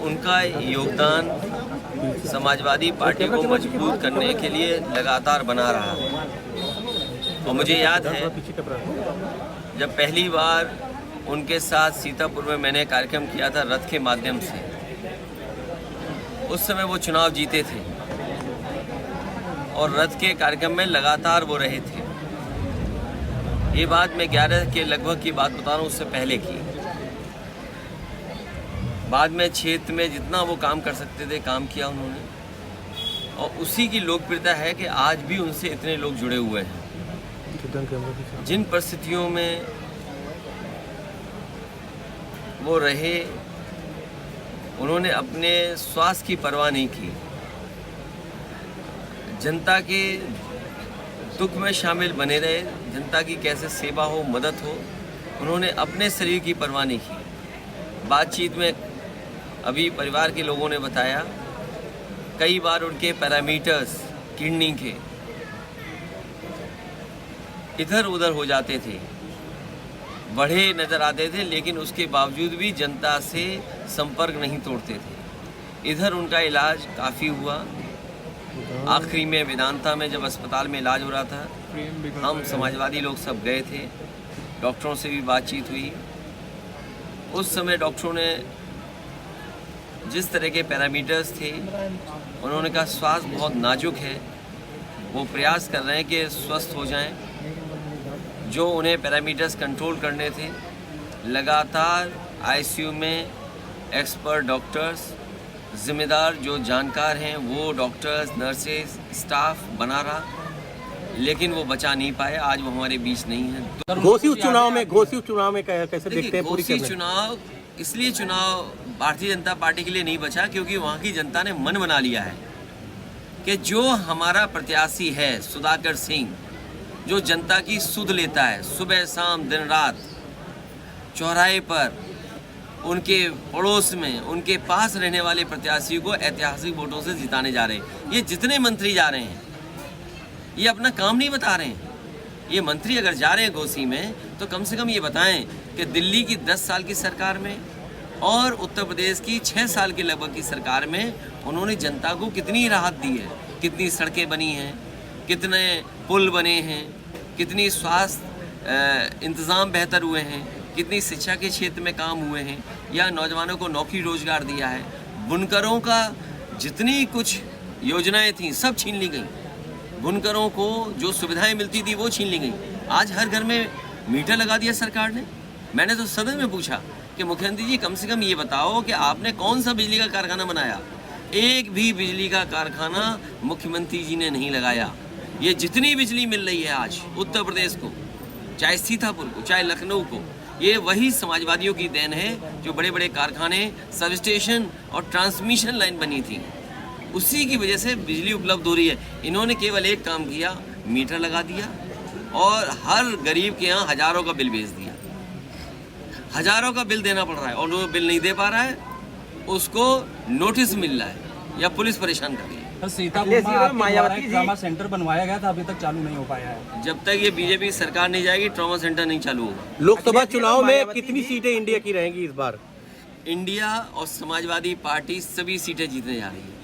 उनका योगदान समाजवादी पार्टी को मजबूत करने के लिए लगातार बना रहा है। और मुझे याद है जब पहली बार उनके साथ सीतापुर में मैंने कार्यक्रम किया था रथ के माध्यम से, उस समय वो चुनाव जीते थे और रथ के कार्यक्रम में लगातार वो रहे थे। ये बात मैं 11 के लगभग की बात बता रहा हूँ, उससे पहले की। बाद में क्षेत्र में जितना वो काम कर सकते थे काम किया उन्होंने, और उसी की लोकप्रियता है कि आज भी उनसे इतने लोग जुड़े हुए हैं। जिन परिस्थितियों में वो रहे, उन्होंने अपने स्वास्थ्य की परवाह नहीं की, जनता के दुख में शामिल बने रहे, जनता की कैसे सेवा हो, मदद हो, उन्होंने अपने शरीर की परवाह नहीं की। बातचीत में अभी परिवार के लोगों ने बताया कई बार उनके पैरामीटर्स किडनी के इधर उधर हो जाते थे, बढ़े नज़र आते थे, लेकिन उसके बावजूद भी जनता से संपर्क नहीं तोड़ते थे। इधर उनका इलाज काफ़ी हुआ। आखिरी में वेदांता में जब अस्पताल में इलाज हो रहा था, हम समाजवादी लोग सब गए थे, डॉक्टरों से भी बातचीत हुई। उस समय डॉक्टरों ने जिस तरह के पैरामीटर्स थे, उन्होंने कहा स्वास्थ्य बहुत नाजुक है, वो प्रयास कर रहे हैं कि स्वस्थ हो जाएं। जो उन्हें पैरामीटर्स कंट्रोल करने थे, लगातार आईसीयू में एक्सपर्ट डॉक्टर्स, जिम्मेदार जो जानकार हैं वो डॉक्टर्स, नर्सेस, स्टाफ बना रहा, लेकिन वो बचा नहीं पाए। आज वो हमारे बीच नहीं है। घोसी चुनाव में कैसे देखते हैं? घोसी चुनाव इसलिए चुनाव भारतीय जनता पार्टी के लिए नहीं बचा क्योंकि वहाँ की जनता ने मन बना लिया है कि जो हमारा प्रत्याशी है सुधाकर सिंह, जो जनता की सुध लेता है, सुबह शाम दिन रात चौराहे पर उनके पड़ोस में उनके पास रहने वाले प्रत्याशी को ऐतिहासिक वोटों से जिताने जा रहे हैं। ये जितने मंत्री जा रहे हैं ये अपना काम नहीं बता रहे हैं। ये मंत्री अगर जा रहे हैं घोसी में तो कम से कम ये बताएं कि दिल्ली की 10 साल की सरकार में और उत्तर प्रदेश की 6 साल के लगभग की सरकार में उन्होंने जनता को कितनी राहत दी है, कितनी सड़कें बनी हैं, कितने पुल बने हैं, कितनी स्वास्थ्य इंतज़ाम बेहतर हुए हैं, कितनी शिक्षा के क्षेत्र में काम हुए हैं, या नौजवानों को नौकरी रोजगार दिया है। बुनकरों का जितनी कुछ योजनाएं थीं सब छीन ली गई। बुनकरों को जो सुविधाएं मिलती थी वो छीन ली गई। आज हर घर में मीटर लगा दिया सरकार ने। मैंने तो सदन में पूछा कि मुख्यमंत्री जी कम से कम ये बताओ कि आपने कौन सा बिजली का कारखाना बनाया? एक भी बिजली का कारखाना मुख्यमंत्री जी ने नहीं लगाया। ये जितनी बिजली मिल रही है आज उत्तर प्रदेश को, चाहे सीतापुर को, चाहे लखनऊ को, ये वही समाजवादियों की देन है। जो बड़े बड़े कारखाने, सब स्टेशन और ट्रांसमिशन लाइन बनी थी, उसी की वजह से बिजली उपलब्ध हो रही है। इन्होंने केवल एक काम किया, मीटर लगा दिया और हर गरीब के यहाँ हज़ारों का बिल भेज दिया। हज़ारों का बिल देना पड़ रहा है और जो बिल नहीं दे पा रहा है उसको नोटिस मिल रहा है या पुलिस परेशान कर रही है। सीतापुर में ट्रॉमा सेंटर बनवाया गया था, अभी तक चालू नहीं हो पाया है। जब तक ये बीजेपी सरकार नहीं जाएगी ट्रॉमा सेंटर नहीं चालू होगा। लोकसभा चुनाव में कितनी सीटें इंडिया की रहेंगी इस बार? इंडिया और समाजवादी पार्टी सभी सीटें जीतने जा रही है।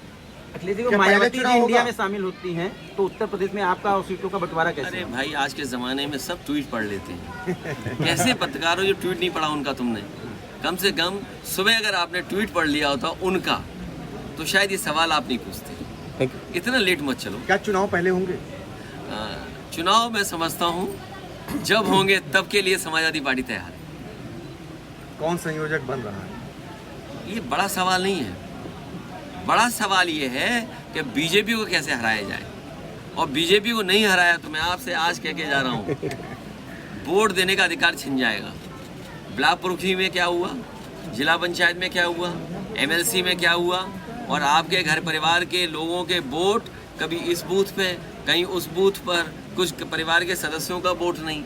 अखिलेश जी, मायावती जी इंडिया में शामिल होती हैं तो उत्तर प्रदेश में आपका सीटों का बंटवारा कैसे? अरे भाई, आज के ज़माने में सब ट्वीट पढ़ लेते हैं। कैसे पत्रकार हो जो ट्वीट नहीं पढ़ा उनका? तुमने कम से कम सुबह अगर आपने ट्वीट पढ़ लिया होता उनका तो शायद ये सवाल आप नहीं पूछते। इतना लेट मत चलो। क्या चुनाव पहले होंगे? चुनाव मैं समझता हूँ जब होंगे तब के लिए समाजवादी पार्टी तैयार है। कौन संयोजक बन रहा है? ये बड़ा सवाल नहीं है। बड़ा सवाल ये है कि बीजेपी को कैसे हराया जाए, और बीजेपी को नहीं हराया तो मैं आपसे आज कह के जा रहा हूँ वोट देने का अधिकार छिन जाएगा। ब्लॉक प्रमुखी में क्या हुआ, जिला पंचायत में क्या हुआ, एमएलसी में क्या हुआ, और आपके घर परिवार के लोगों के वोट कभी इस बूथ पे कहीं उस बूथ पर, कुछ परिवार के सदस्यों का वोट नहीं।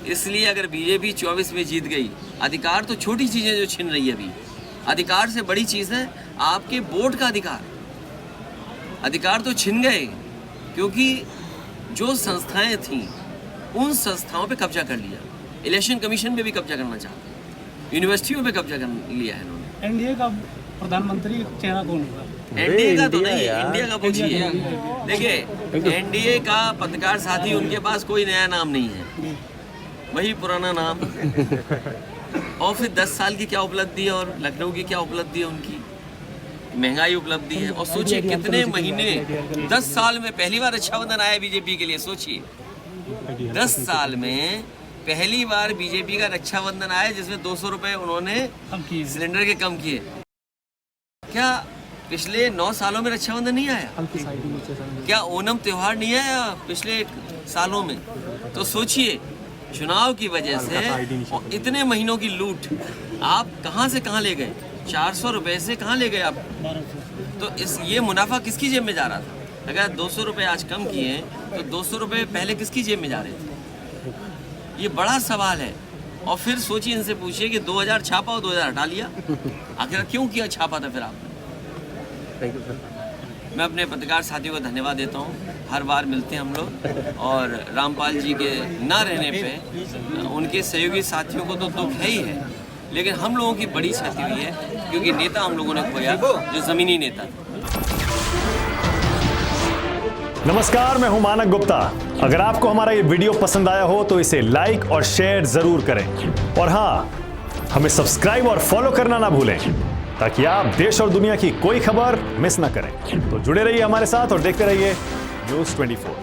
इसलिए अगर बीजेपी 24 में जीत गई, अधिकार तो छोटी चीज़ें जो छिन रही है अभी, अधिकार से बड़ी चीज़ है आपके वोट का अधिकार। अधिकार तो छिन गए क्योंकि जो संस्थाएं थीं उन संस्थाओं पे कब्जा कर लिया। इलेक्शन कमीशन पे भी कब्जा करना चाहते हैं, यूनिवर्सिटियों पे कब्जा कर लिया है इन्होंने। एनडीए का प्रधानमंत्री चेहरा कौन होगा? एनडीए का तो इंडिया नहीं, यार। इंडिया का पूछिए। देखिए एनडीए का पत्रकार साथी, उनके पास कोई नया नाम नहीं है, वही पुराना नाम। और फिर 10 साल की क्या उपलब्धि है और लखनऊ की क्या उपलब्धि है उनकी, महंगाई उपलब्धि है। और सोचिए कितने महीने, 10 साल में पहली बार रक्षाबंधन आया बीजेपी के लिए। सोचिए 10 साल में पहली बार बीजेपी का रक्षाबंधन आया जिसमें 200 रुपए उन्होंने सिलेंडर के कम किए। क्या पिछले 9 सालों में रक्षाबंधन नहीं आया? क्या ओणम त्योहार नहीं आया पिछले सालों में? तो सोचिए चुनाव की वजह से और इतने महीनों की लूट आप कहां से कहां ले गए? 400 रुपए से कहां ले गए आप? तो ये मुनाफा किसकी जेब में जा रहा था? अगर 200 रुपए आज कम किए तो 200 रुपए पहले किसकी जेब में जा रहे थे? ये बड़ा सवाल है। और फिर सोचिए, इनसे पूछिए कि 2000 छापा और 2000 हटा लिया, आखिर क्यों किया छापा था फिर आपने? Thank you sir. मैं अपने पत्रकार साथियों को धन्यवाद देता हूँ। हर बार मिलते हैं हम लोग, और रामपाल जी के ना रहने पे उनके सहयोगी साथियों को तो दुख है ही है, लेकिन हम लोगों की बड़ी क्षति हुई है क्योंकि नेता हम लोगों ने खोया जो ज़मीनी नेता था। नमस्कार, मैं हूं मानक गुप्ता। अगर आपको हमारा ये वीडियो पसंद आया हो तो इसे लाइक और शेयर जरूर करें, और हाँ, हमें सब्सक्राइब और फॉलो करना ना भूलें ताकि आप देश और दुनिया की कोई खबर मिस ना करें। तो जुड़े रहिए हमारे साथ और देखते रहिए न्यूज़ 24।